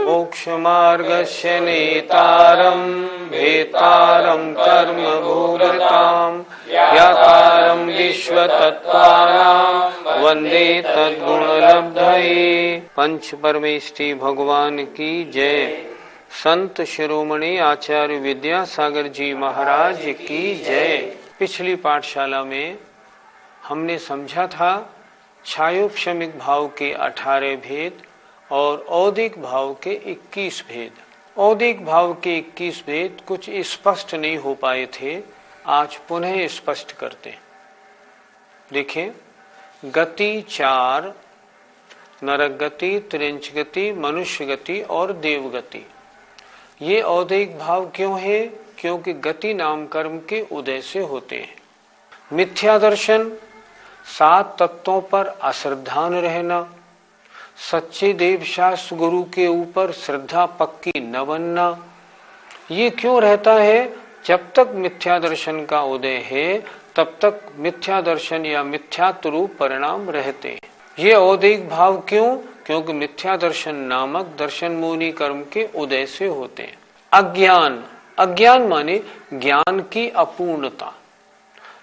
मोक्षमार्गस्य नेतारं भेतारं कर्मभूभृतां व्यापारं विश्वतत्त्वानां वन्दे तद्गुणलब्धये। पंच परमेष्ठी भगवान की जय। संत शिरोमणि आचार्य विद्यासागर जी महाराज की जय। पिछली पाठशाला में हमने समझा था छायोपशमिक भाव के 18 भेद और औदिक भाव के 21 भेद। औदिक भाव के 21 भेद कुछ स्पष्ट नहीं हो पाए थे, आज पुनः स्पष्ट करते हैं। देखें, गति 4, नरक गति, त्रिंच गति, मनुष्य गति और देव गति। ये औदिक भाव क्यों है? क्योंकि गति नाम कर्म के उदय से होते हैं। मिथ्या दर्शन, 7 तत्वों पर अश्रद्धान रहना, सच्चे देव शास्त्र गुरु के ऊपर श्रद्धा पक्की न बनना, ये क्यों रहता है? जब तक मिथ्या दर्शन का उदय है तब तक मिथ्या दर्शन या मिथ्यात्व रूप परिणाम रहते हैं। ये औदिक भाव क्यों? क्योंकि मिथ्या दर्शन नामक दर्शन मूनी कर्म के उदय से होते हैं। अज्ञान, अज्ञान माने ज्ञान की अपूर्णता,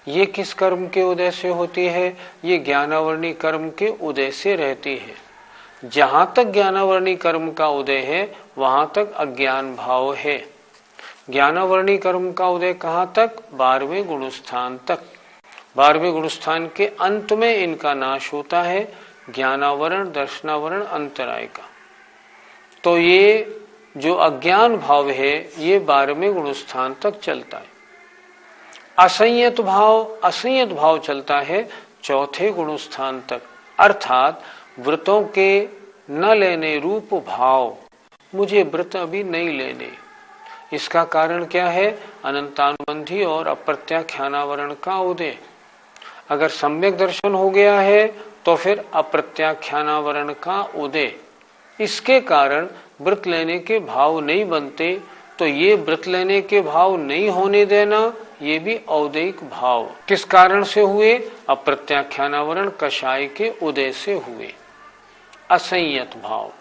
ये किस कर्म के उदय से होती है? ये ज्ञानावरणी कर्म के उदय से रहती है। जहां तक ज्ञानावरणी कर्म का उदय है वहां तक अज्ञान भाव है। ज्ञानावरणी कर्म का उदय कहां तक? 12वें गुणस्थान तक। 12वें गुणस्थान के अंत में इनका नाश होता है, ज्ञानावरण दर्शनावरण अंतराय का। तो ये जो अज्ञान भाव है ये 12वें गुणस्थान तक चलता है। असंयत भाव, असंयत भाव चलता है 4थे गुणस्थान तक, अर्थात व्रतों के न लेने रूप भाव, मुझे व्रत अभी नहीं लेने। इसका कारण क्या है? अनंतानुबंधी और अप्रत्याख्यानावरण का उदय। अगर सम्यक दर्शन हो गया है तो फिर अप्रत्याख्यानावरण का उदय। इसके कारण व्रत लेने के भाव नहीं बनते, तो ये व्रत लेने के भाव नहीं होने देना, ये भी औदिक भाव किस कारण से हुए? अप्रत्याख्यानावरण कषाय के उदय से हुए। असंयत भाव,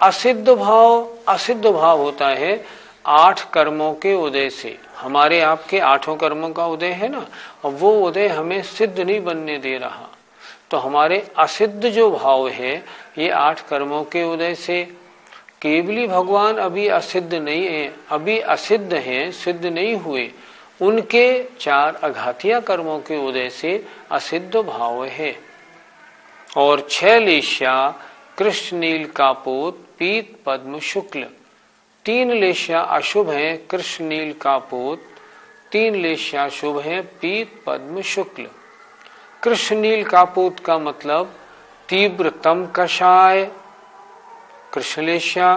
असिद्ध भाव, असिद्ध भाव होता है 8 कर्मों के उदय से। हमारे आपके 8 कर्मों का उदय है ना, और वो उदय हमें सिद्ध नहीं बनने दे रहा। तो हमारे असिद्ध जो भाव है ये 8 कर्मों के उदय से। केवली भगवान अभी असिद्ध नहीं है, अभी असिद्ध हैं, सिद्ध नहीं हुए। उनके 4 अघातिया कर्मों के उदय से असिद्ध भाव है। और 6 लेश्या कृष्ण नील कापोत पीत पद्म शुक्ल। 3 लेश्या अशुभ है कृष्ण नील कापोत, 3 लेश्या शुभ है पीत पद्म शुक्ल। कृष्ण नील कापोत का मतलब तीव्रतम कषाय, कृष्ण लेश्या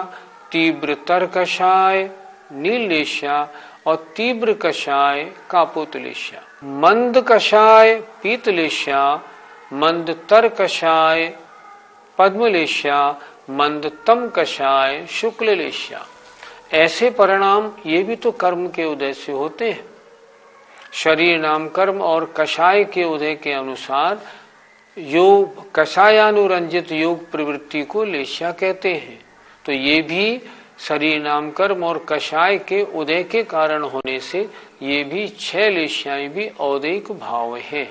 तीव्रतर कषाय नील लेश्या, और तीव्र कषाय कापोत लेश्या। मंद कषाय पीत लेश्या, मंदतर कषाय पद्म लेश्या, मंदतम कषाय शुक्ल लेश्या। ऐसे परिणाम ये भी तो कर्म के उदय से होते हैं। शरीर नाम कर्म और कषाय के उदय के अनुसार योग, कषायानुरंजित योग प्रवृत्ति को लेश्या कहते हैं। तो ये भी शरीर नाम कर्म और कषाय के उदय के कारण होने से ये भी 6 लेश्याएं भी औदिक भाव है।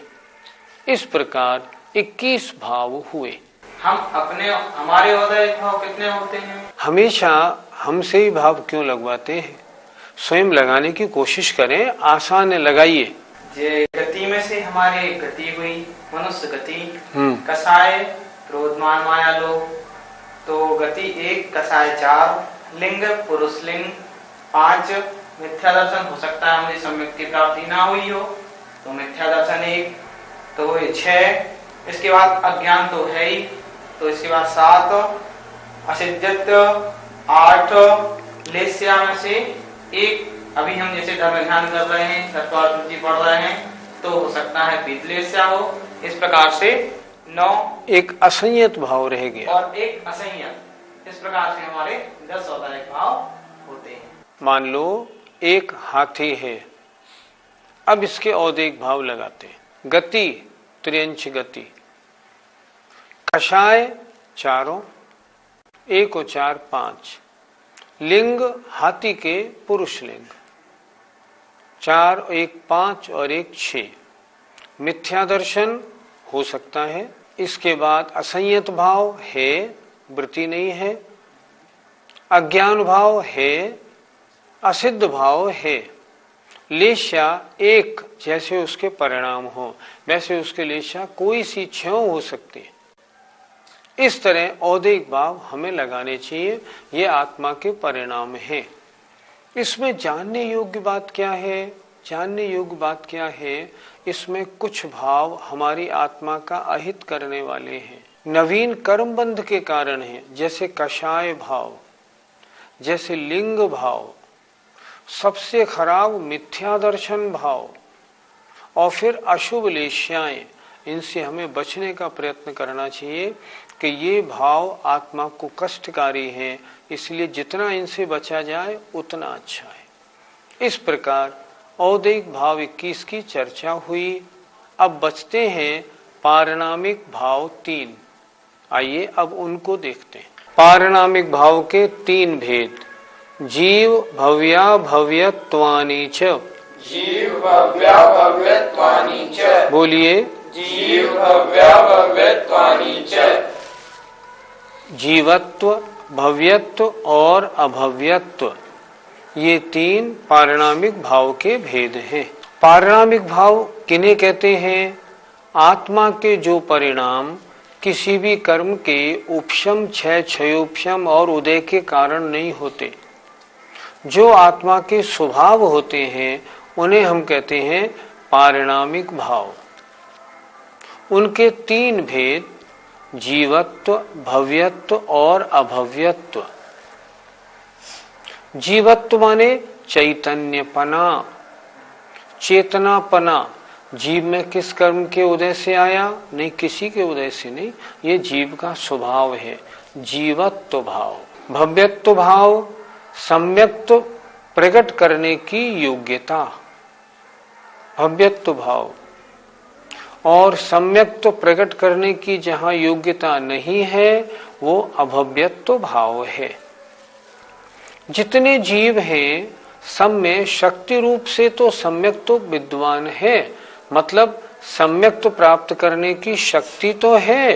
इस प्रकार 21 भाव हुए। हम अपने हमारे औदिक भाव कितने होते हैं? हमेशा हमसे ही भाव क्यों लगवाते हैं? स्वयं लगाने की कोशिश करें, आसान लगाइए। जे गति में से हमारे गति हुई मनुष्य गति, कषाय क्रोधमान माया लोभ, तो गति 1, कषाय 4, लिंग पुरुष लिंग 5, मिथ्या दर्शन हो सकता है मुझे सम्यक की प्राप्ति ना हुई हो तो मिथ्या दर्शन 1, तो ये 6। इसके बाद अज्ञान तो है ही, तो इसके बाद 7 असिद्धित, 8 लेस्या में से एक, अभी हम जैसे धर्म ध्यान कर रहे हैं, तत्वार्थी पढ़ रहे हैं, तो हो सकता है विद्लेस्या हो। इस प्रकार से 9, एक असंयत भाव रह गया और एक असंयत। इस प्रकार से हमारे 10 औदारिक भाव होते हैं। मान लो एक हाथी है, अब इसके औदिक भाव लगाते हैं। गति, त्रियंच गति। कषाय चारों, 1 और 4 5। लिंग हाथी के पुरुष लिंग, 4, 1 5 और 1 6। मिथ्या दर्शन हो सकता है। इसके बाद असंयत भाव है, वृत्ति नहीं है। अज्ञान भाव है, असिद्ध भाव है। लेशा एक, जैसे उसके परिणाम हो वैसे उसके लेशा कोई सी क्षयों हो सकती है। इस तरह औदिक भाव हमें लगाने चाहिए। ये आत्मा के परिणाम हैं। इसमें जानने योग्य बात क्या है? जानने योग्य बात क्या है? इसमें कुछ भाव हमारी आत्मा का अहित करने वाले हैं, नवीन कर्म बंध के कारण है, जैसे कषाय भाव, जैसे लिंग भाव, सबसे खराब मिथ्या दर्शन भाव, और फिर अशुभ लेश्याएं। इनसे हमें बचने का प्रयत्न करना चाहिए कि ये भाव आत्मा को कष्टकारी हैं, इसलिए जितना इनसे बचा जाए उतना अच्छा है। इस प्रकार औदिक भाव 21 की चर्चा हुई। अब बचते हैं पारिणामिक भाव 3। आइए अब उनको देखते हैं। पारिणामिक भाव के 3 भेद। जीव भव्या भव्यत्वानि च। जीव भव्या भव्यत्वानि च। बोलिए। जीव भव्या भव्यत्वानि च। जीवत्व, भव्यत्व और अभव्यत्व, ये 3 पारिणामिक भाव के भेद हैं। पारिणामिक भाव किन्हें कहते हैं? आत्मा के जो परिणाम किसी भी कर्म के उपशम, क्षय, क्षयोपशम और उदय के कारण नहीं होते, जो आत्मा के स्वभाव होते हैं, उन्हें हम कहते हैं पारिणामिक भाव। उनके 3 भेद, जीवत्व, भव्यत्व और अभव्यत्व। जीवत्व माने चैतन्यपना, चेतनापना। जीव में किस कर्म के उदय से आया? नहीं, किसी के उदय से नहीं, ये जीव का स्वभाव है, जीवत्व भाव। भव्यत्व भाव, सम्यक्त्व प्रकट करने की योग्यता, भव्यत्व भाव। और सम्यक्त्व प्रकट करने की जहां योग्यता नहीं है, वो अभव्यत्व भाव है। जितने जीव हैं, सब में शक्ति रूप से तो सम्यक्त्व विद्वान है, मतलब सम्यक्त्व प्राप्त करने की शक्ति तो है,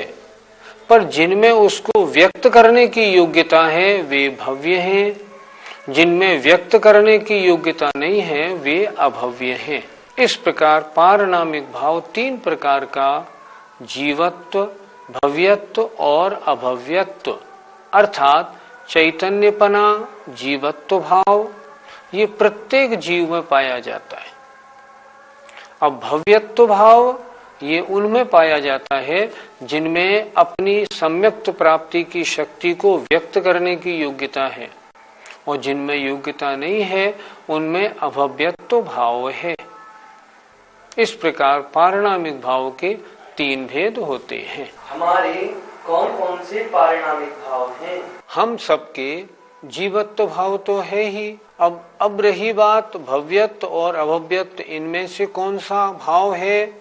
पर जिनमें उसको व्यक्त करने की योग्यता है वे भव्य हैं, जिनमें व्यक्त करने की योग्यता नहीं है वे अभव्य हैं। इस प्रकार पारिणामिक भाव 3 प्रकार का, जीवत्व, भव्यत्व और अभव्यत्व, अर्थात चैतन्यपना, जीवत्व भाव, ये प्रत्येक जीव में पाया जाता है। अब भव्यत्व भाव ये उनमें पाया जाता है जिनमें अपनी सम्यक्त प्राप्ति की शक्ति को व्यक्त करने की योग्यता है, और जिनमें योग्यता नहीं है उनमें अभव्यत्व भाव है। इस प्रकार पारिणामिक भाव के 3 भेद होते हैं। हमारे कौन कौन से पारिणामिक भाव हैं? हम सबके जीवत्व भाव तो है ही। अब रही बात भव्यत्व और अभव्यत्व, इनमें से कौन सा भाव है?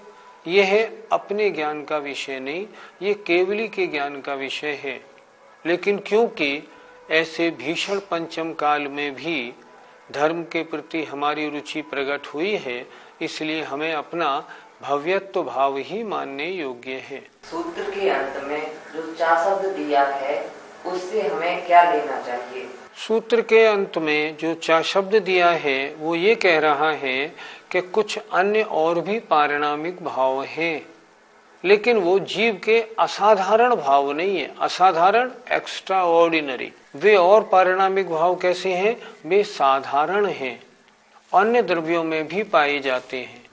यह है अपने ज्ञान का विषय नहीं, ये केवली के ज्ञान का विषय है। लेकिन क्योंकि ऐसे भीषण पंचम काल में भी धर्म के प्रति हमारी रुचि प्रकट हुई है, इसलिए हमें अपना भव्यत्व भाव ही मानने योग्य है। सूत्र के अंत में जो 4 शब्द दिया है, उससे हमें क्या लेना चाहिए? सूत्र के अंत में जो 4 शब्द दिया है वो ये कह रहा है कि कुछ अन्य और भी पारिणामिक भाव हैं, लेकिन वो जीव के असाधारण भाव नहीं है। असाधारण, एक्स्ट्रा ऑर्डिनरी। वे और पारिणामिक भाव कैसे हैं? वे साधारण हैं, अन्य द्रव्यों में भी पाए जाते हैं,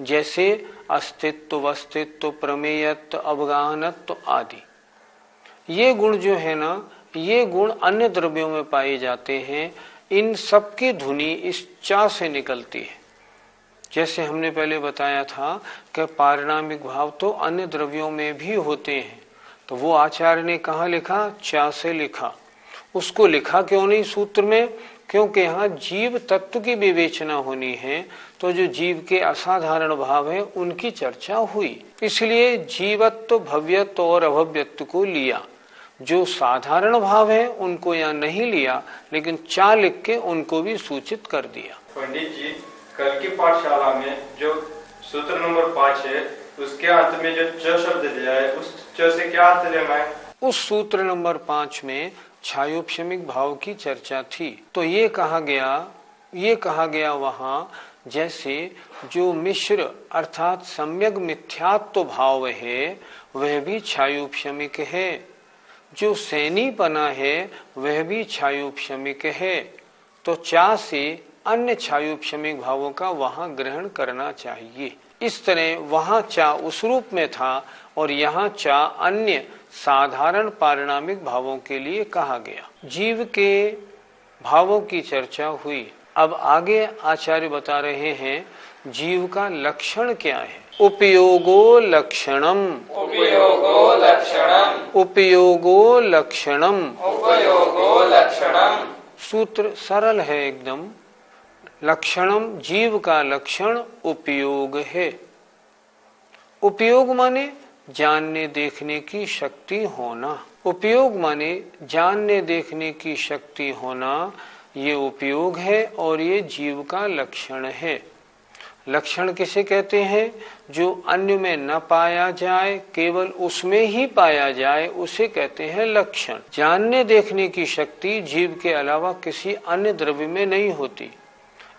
जैसे अस्तित्व, वस्तित्व, प्रमेयत्व, अवगाहनत्व आदि। ये गुण जो है ना, ये गुण अन्य द्रव्यों में पाए जाते हैं। इन सबकी ध्वनि इस चा से निकलती है। जैसे हमने पहले बताया था कि पारिणामिक भाव तो अन्य द्रव्यों में भी होते हैं, तो वो आचार्य ने कहाँ लिखा? चा से लिखा। उसको लिखा क्यों नहीं सूत्र में? क्योंकि यहाँ जीव तत्व की विवेचना होनी है, तो जो जीव के असाधारण भाव है उनकी चर्चा हुई, इसलिए जीवत्व, भव्यत्व और अभव्यत्व को लिया। जो साधारण भाव है उनको यहाँ नहीं लिया, लेकिन चा लिख के उनको भी सूचित कर दिया। पंडित जी, कल की पाठशाला में जो सूत्र नंबर 5 है, उसके अंत में जो च शब्द दिया है, उस च से क्या अर्थ लेना है? उस सूत्र नंबर 5 में छायोपशमिक भाव की चर्चा थी। तो ये कहा गया वहाँ, जैसे जो मिश्र अर्थात सम्यक मिथ्यात्व भाव है वह भी छायोपशमिक है, जो सैनीपना है वह भी छायोपशमिक है। तो चा से अन्य छायोपशमिक भावों का वहाँ ग्रहण करना चाहिए। इस तरह वहाँ चा उस रूप में था और यहाँ चा अन्य साधारण पारिणामिक भावों के लिए कहा गया। जीव के भावों की चर्चा हुई। अब आगे आचार्य बता रहे हैं जीव का लक्षण क्या है। उपयोगो लक्षणम, उपयोगो लक्षणम, उपयोगो लक्षणम, उपयोगो लक्षणम। सूत्र सरल है एकदम। लक्षणम, जीव का लक्षण उपयोग है। उपयोग माने जानने देखने की शक्ति होना। उपयोग माने जानने देखने की शक्ति होना, ये उपयोग है और ये जीव का लक्षण है। लक्षण किसे कहते हैं? जो अन्य में न पाया जाए, केवल उसमें ही पाया जाए, उसे कहते हैं लक्षण। जानने देखने की शक्ति जीव के अलावा किसी अन्य द्रव्य में नहीं होती,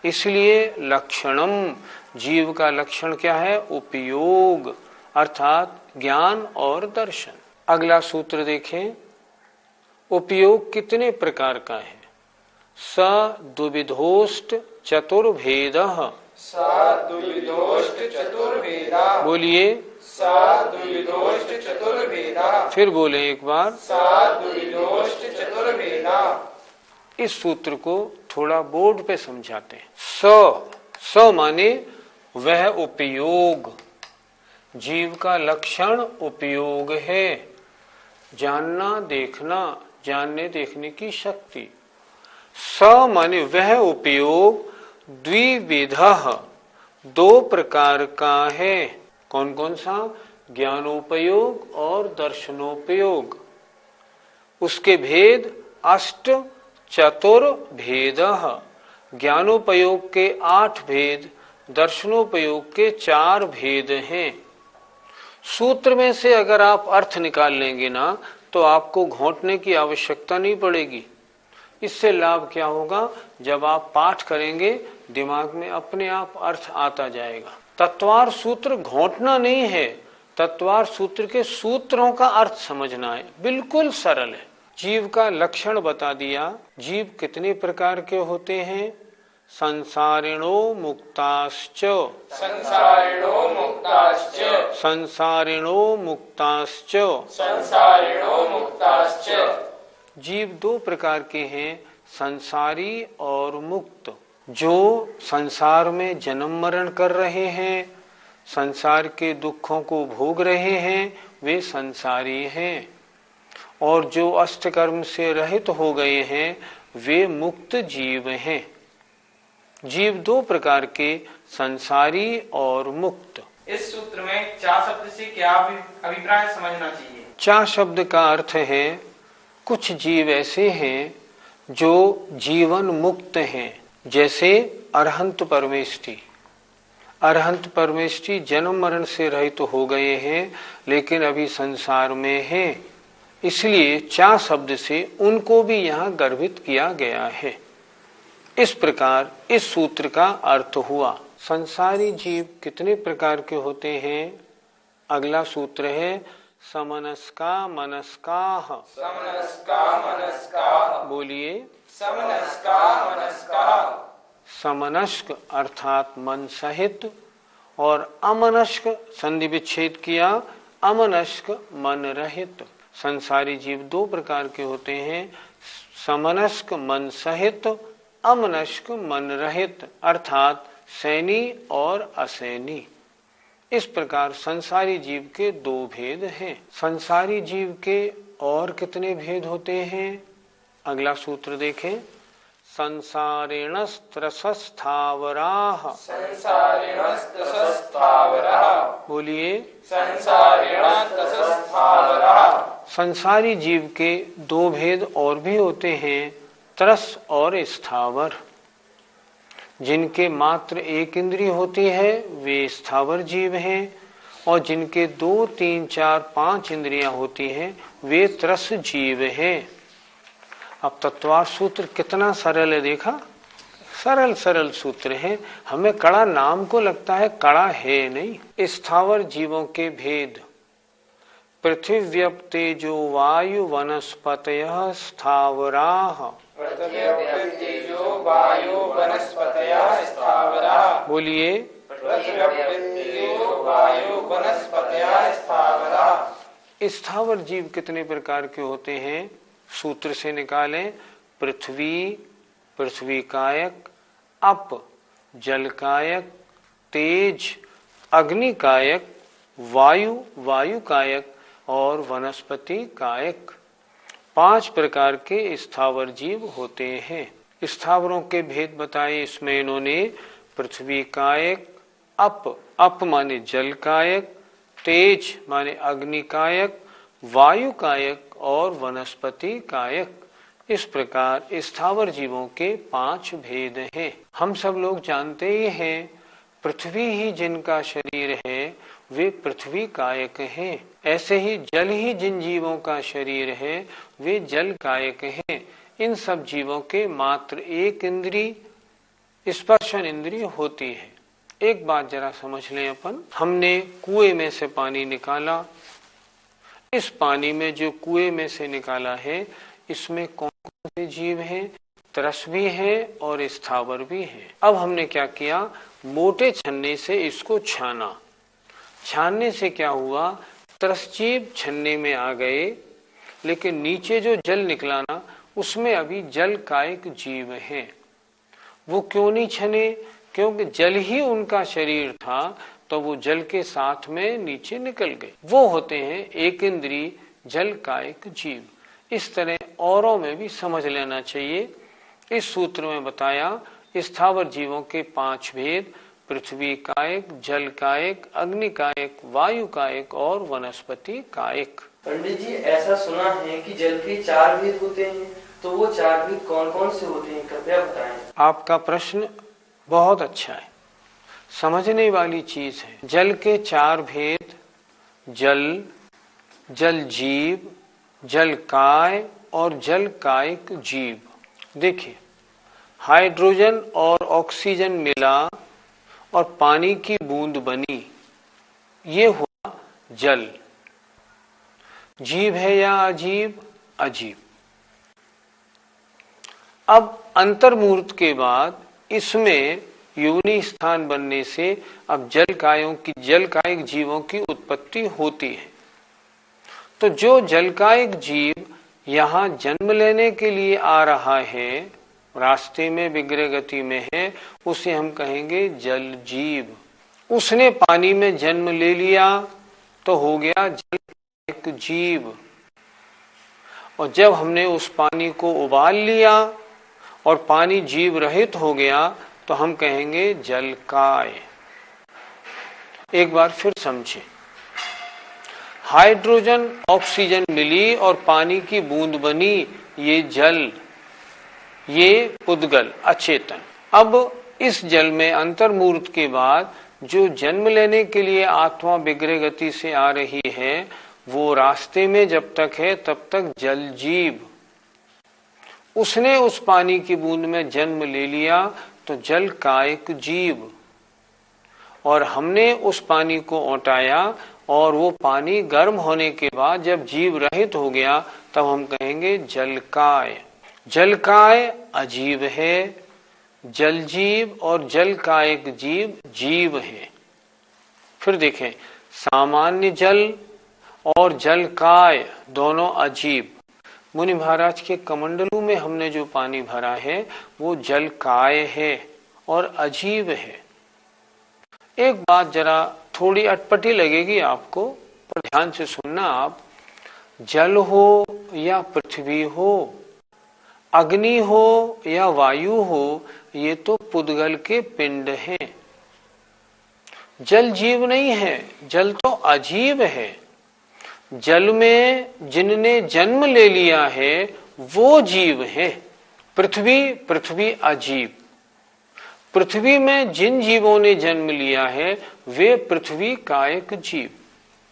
इसलिए लक्षणम, जीव का लक्षण क्या है? उपयोग अर्थात ज्ञान और दर्शन। अगला सूत्र देखें। उपयोग कितने प्रकार का है? स द्विविधोष्ट चतुर्भेदः। स द्विविधोष्ट चतुर्भेदा। बोलिए। स द्विविधोष्ट चतुर्भेदा। फिर बोले एक बार। स द्विविधोष्ट चतुर्भेदा। इस सूत्र को थोड़ा बोर्ड पे समझाते हैं। स माने वह उपयोग, जीव का लक्षण उपयोग है। जानना देखना, जानने देखने की शक्ति। स माने वह उपयोग, द्विविधः, दो प्रकार का है। कौन कौन सा? ज्ञानोपयोग और दर्शनोपयोग। उसके भेद अष्ट चतुर्भेदः। ज्ञानोपयोग के 8 भेद, दर्शनोपयोग के 4 भेद हैं। सूत्र में से अगर आप अर्थ निकाल लेंगे ना, तो आपको घोंटने की आवश्यकता नहीं पड़ेगी। इससे लाभ क्या होगा? जब आप पाठ करेंगे दिमाग में अपने आप अर्थ आता जाएगा। तत्वार सूत्र घोंटना नहीं है, तत्वार सूत्र के सूत्रों का अर्थ समझना है। बिल्कुल सरल है। जीव का लक्षण बता दिया। जीव कितने प्रकार के होते हैं? संसारिणो मुक्ताश्च, संसारिणो मुक्ताश्च, संसारिणो मुक्ताश्च, संसारिणो मुक्ताश्च। जीव 2 प्रकार के हैं, संसारी और मुक्त। जो संसार में जन्म मरण कर रहे हैं, संसार के दुखों को भोग रहे हैं, वे संसारी हैं। और जो अष्टकर्म से रहित हो गए हैं, वे मुक्त जीव हैं। जीव 2 प्रकार के, संसारी और मुक्त। इस सूत्र में चा शब्द से क्या अभिप्राय समझना चाहिए? चा शब्द का अर्थ है, कुछ जीव ऐसे हैं जो जीवन मुक्त हैं, जैसे अरहंत परमेष्टि। अरहंत परमेष्टि जन्म मरण से रहित हो गए हैं, लेकिन अभी संसार में हैं, इसलिए चा शब्द से उनको भी यहाँ गर्भित किया गया है। इस प्रकार इस सूत्र का अर्थ हुआ। संसारी जीव कितने प्रकार के होते हैं? अगला सूत्र है समनस्का मनस्काः। समनस्का मनस्काः। बोलिए। समनस्का मनस्काः। समनस्क अर्थात मन सहित, और अमनस्क संधि विच्छेद किया, अमनस्क मन रहित। संसारी जीव दो प्रकार के होते हैं, समनस्क मन सहित, अमनस्क मन रहित, अर्थात सैनी और असैनी। इस प्रकार संसारी जीव के दो भेद हैं। संसारी जीव के और कितने भेद होते हैं? अगला सूत्र देखें। संसारेणस्त्रसस्थावराः, बोलिए। संसारी जीव के दो भेद और भी होते हैं, त्रस और स्थावर। जिनके मात्र एक इंद्रिय होती है वे स्थावर जीव हैं, और जिनके 2, 3, 4, 5 इंद्रियां होती हैं वे त्रस जीव हैं। अब तत्वार सूत्र कितना सरल है, देखा? सरल सरल सूत्र है। हमें कड़ा नाम को लगता है, कड़ा है नहीं। स्थावर जीवों के भेद। पृथिव्यप तेजो वायु वनस्पतयः स्थावराः, बोलिए। स्थावर जीव कितने प्रकार के होते हैं? सूत्र से निकालें। पृथ्वी, पृथ्वी कायक, अप, जल कायक, तेज, अग्नि कायक, वायु, वायु कायक और वनस्पति कायक। 5 प्रकार के स्थावर जीव होते हैं। स्थावरों के भेद बताए इसमें इन्होंने। पृथ्वी कायक, अप माने जल कायक, तेज माने अग्नि कायक, वायु कायक और वनस्पति कायक। इस प्रकार स्थावर जीवों के 5 भेद हैं। हम सब लोग जानते ही हैं, पृथ्वी ही जिनका शरीर है वे पृथ्वी कायक हैं। ऐसे ही जल ही जिन जीवों का शरीर है वे जल कायक हैं। इन सब जीवों के मात्र एक इंद्री, स्पर्शन इंद्रिय होती है। एक बात जरा समझ लें अपन। हमने कुएं में से पानी निकाला। इस पानी में जो कुएं में से निकाला है इसमें कौन कौन से जीव हैं? त्रस भी है और स्थावर भी है। अब हमने क्या किया? मोटे छन्ने से इसको छाना। छानने से क्या हुआ? त्रस जीव छन्ने में आ गए, लेकिन नीचे जो जल निकला ना उसमें अभी जल कायक जीव हैं। वो क्यों नहीं छने? क्योंकि जल ही उनका शरीर था, तो वो जल के साथ में नीचे निकल गए। वो होते हैं एक इंद्री जल कायक जीव। इस तरह औरों में भी समझ लेना चाहिए। इस सूत्र में बताया स्थावर जीवों के 5 भेद। पृथ्वी कायक, जल कायक, अग्नि कायक, वायु कायक और वनस्पति कायक। पंडित जी, ऐसा सुना है कि जल के 4 भेद होते हैं, तो वो 4 भेद कौन कौन से होते हैं, कृपया बताएं। आपका प्रश्न बहुत अच्छा है, समझने वाली चीज है। जल के 4 भेद, जल, जल जीव, जल काय और जल कायक जीव। देखिए, हाइड्रोजन और ऑक्सीजन मिला और पानी की बूंद बनी, ये हुआ जल। जीव है या अजीब? अजीब। अब अंतर्मूर्त के बाद इसमें योनि स्थान बनने से अब जल कायक जीवों की उत्पत्ति होती है। तो जो जल कायक जीव यहाँ जन्म लेने के लिए आ रहा है, रास्ते में विग्रह गति में है, उसे हम कहेंगे जल जीव। उसने पानी में जन्म ले लिया तो हो गया जल कायक जीव। और जब हमने उस पानी को उबाल लिया और पानी जीव रहित हो गया तो हम कहेंगे जल काय। एक बार फिर समझें। हाइड्रोजन ऑक्सीजन मिली और पानी की बूंद बनी, ये जल, ये पुद्गल अचेतन। अब इस जल में अंतर्मूर्त के बाद जो जन्म लेने के लिए आत्मा विग्रह गति से आ रही है, वो रास्ते में जब तक है तब तक जल जीव। उसने उस पानी की बूंद में जन्म ले लिया तो जल कायक जीव। और हमने उस पानी को औटाया और वो पानी गर्म होने के बाद जब जीव रहित हो गया तब हम कहेंगे जल काय। जल काय अजीव है, जल जीव और जल कायक जीव जीव है। फिर देखें, सामान्य जल और जल काय दोनों अजीब। मुनि महाराज के कमंडलू में हमने जो पानी भरा है वो जल काय है और अजीब है। एक बात जरा थोड़ी अटपटी लगेगी आपको, पर ध्यान से सुनना आप। जल हो या पृथ्वी हो, अग्नि हो या वायु हो, ये तो पुद्गल के पिंड हैं। जल जीव नहीं है, जल तो अजीब है। जल में जिनने जन्म ले लिया है वो जीव है। पृथ्वी अजीब। पृथ्वी में जिन जीवों ने जन्म लिया है वे पृथ्वी कायक जीव,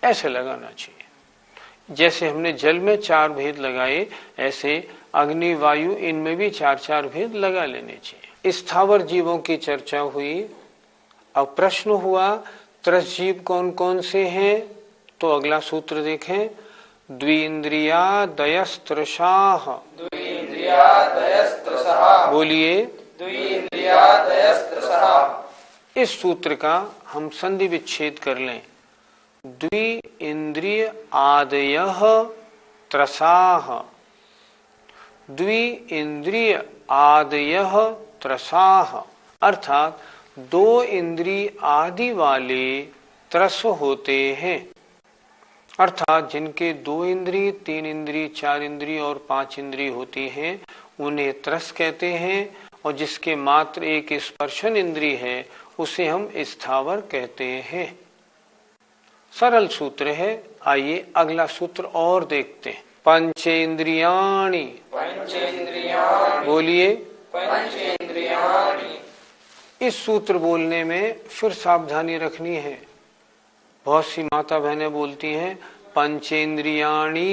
ऐसे लगाना चाहिए। जैसे हमने जल में 4 भेद लगाए, ऐसे अग्नि वायु इनमें भी 4 भेद लगा लेने चाहिए। स्थावर जीवों की चर्चा हुई। अब प्रश्न हुआ त्रस जीव कौन कौन से हैं, तो अगला सूत्र देखें। द्विइंद्रियादयस्त्रसाः। बोलिए। इस सूत्र का हम संधि विच्छेद कर लें। द्विइंद्रिय आदयः त्रसाः। द्विइंद्रिय आदयः त्रसाः अर्थात 2 इंद्रिय आदि वाले त्रस होते हैं। अर्थात जिनके 2 इंद्रिय, 3 इंद्रिय, 4 इंद्रिय और 5 इंद्रिय होती हैं उन्हें त्रस कहते हैं, और जिसके मात्र एक स्पर्शन इंद्रिय है उसे हम स्थावर कहते हैं। सरल सूत्र है। आइए अगला सूत्र और देखते हैं। पंचेंद्रियाणि। बोलिए। इस सूत्र बोलने में फिर सावधानी रखनी है। बहुत सी माता बहनें बोलती हैं पंचेंद्रियाणि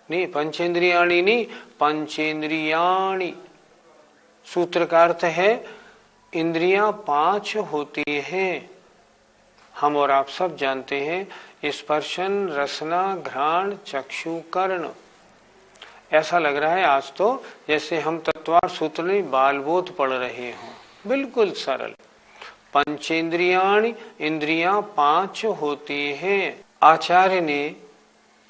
नहीं, पंचेंद्रियाणि नहीं, पंचेंद्रियाणि। सूत्र का अर्थ है इंद्रियां 5 होती हैं। हम और आप सब जानते हैं स्पर्शन, रसना, घ्राण, चक्षु, कर्ण। ऐसा लग रहा है आज तो जैसे हम तत्वार सूत्र में बालबोध पढ़ रहे हों। बिल्कुल सरल। पंचेंद्रियाणि, इंद्रियां 5 होती हैं। आचार्य ने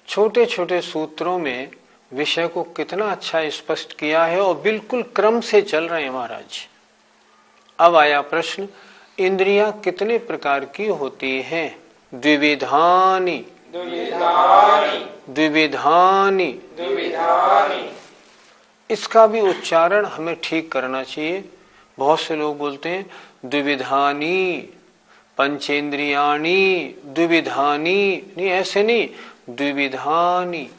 छोटे छोटे सूत्रों में विषय को कितना अच्छा स्पष्ट किया है और बिल्कुल क्रम से चल रहे हैं महाराज। अब आया प्रश्न, इंद्रियां कितने प्रकार की होती हैं? द्विविधानि। द्विविधानि। इसका भी उच्चारण हमें ठीक करना चाहिए। बहुत से लोग बोलते हैं द्विविधानि, पंचेंद्रियाणि, द्विविधानि। नहीं, ऐसे नहीं, द्विविधानि,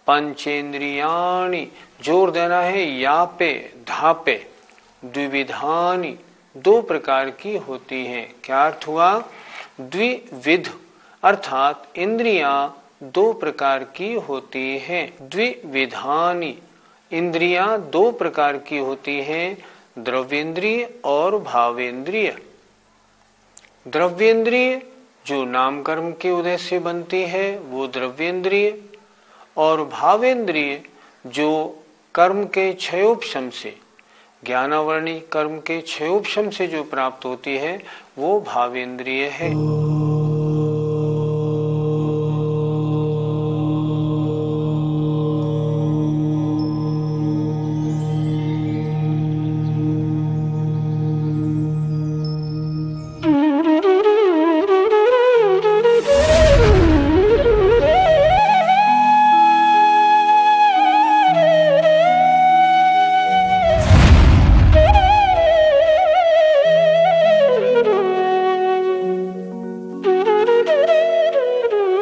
पंचेंद्रियाणि। जोर देना है या पे, धा पे। द्विविधानि 2 प्रकार की होती हैं। क्या अर्थ हुआ? द्विविध अर्थात इंद्रियां 2 प्रकार की होती हैं। द्विविधानि इंद्रियां 2 प्रकार की होती हैं, द्रव्येंद्रिय और भावेंद्रिय। द्रव्येंद्रिय जो नाम कर्म के उदय से बनती है वो द्रव्येंद्रिय, और भावेंद्रिय जो कर्म के क्षयोपशम से, ज्ञानावरणी कर्म के क्षयोपशम से जो प्राप्त होती है वो भावेंद्रिय है।